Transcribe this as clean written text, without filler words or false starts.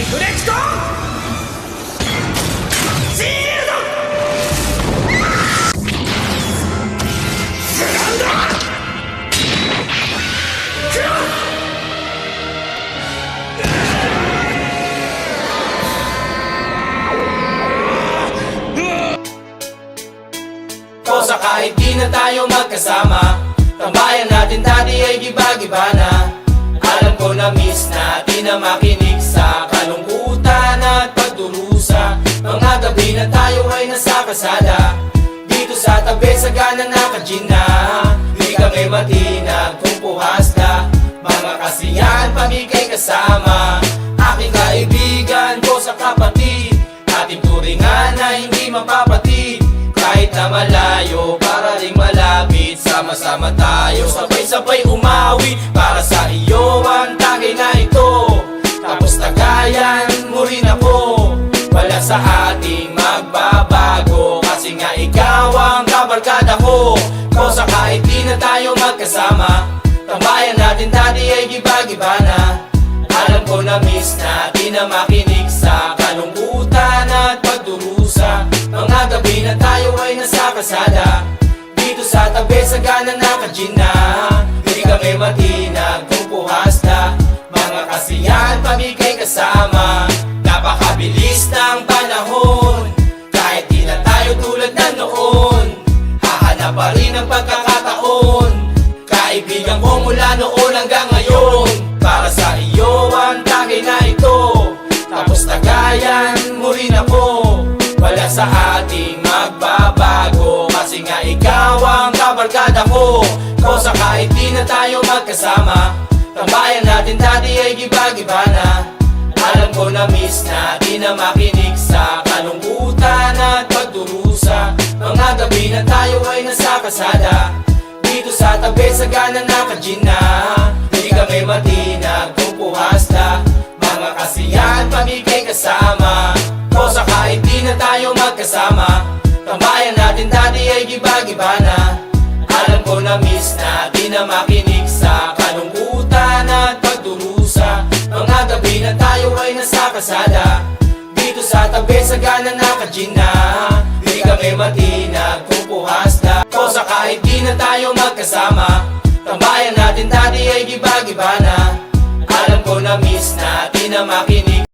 リフレクトシールドグラウンドクロKosa kahit di na tayo magkasama, tambayan natin dati ay giba-giba na. Alam ko na miss natin na makinig sa kalungkutan at pagdurusa. Mga gabi na tayo ay nasa kasada, dito sa tabi sa gana naka-gin na. Di kami matinag kung puhas na, mga kasiyahan pamigay kasama. Aking kaibigan ko sa kapatid, ating turingan na hindi mapapatid. Kahit na malayo, para ring malapit, sama-sama tayo, sabay-sabay umawi. Para sa iyo ang tagay na ito, tapos tagayan mo rin ako. Wala sa ating magbabago, kasi nga ikaw ang kabarkada ko. Kosa kahit di na tayo magkasama, tambayan natin dati ay giba-giba na. Alam ko na miss natin na makinig sa kalungkutan at pagdurusa. Mga gabi na tayo ay nasa kasada, dito sa tabi sa gana naka-gin na. Hindi kami matinag kung puhas na, mga kasiyahan pamigay kasama. Napakabilis ng panahon, kahit di na tayo tulad na noon. Hahanap pa rin ang pagkakataon, kaibigan ko mula noon hanggang ngayon. Para sa iyo ang tagay na ito, tapos tagayan mo rin ako. Wala sa ating magbabago, kasi nga ikaw ang kabarkada ko. Kosa kahit di na tayo magkasama, tambayan natin dati ay giba-giba na. Alam ko na miss natin na makinig sa kalungkutan at pagdurusa. Mga gabi na tayo ay nasa kasada, dito sa tabi sa gana naka-gin na. Hindi kami matinag kung puhas na, mga kasiyahan pamigay kasama. Kosa kahit di na tayo magkasama, tambayan natin dati ay giba-giba na. Alam ko na miss natin na makinig sa kalungkutan at pagdurusa. Mga gabi na tayo ay nasa kasada, dito sa tabi sa gana naka-gin na. Hindi kami matinag kung puhas na. Kosa kahit di na tayo magkasama, tambayan natin dati ay giba-giba na. Alam ko na miss natin na makinig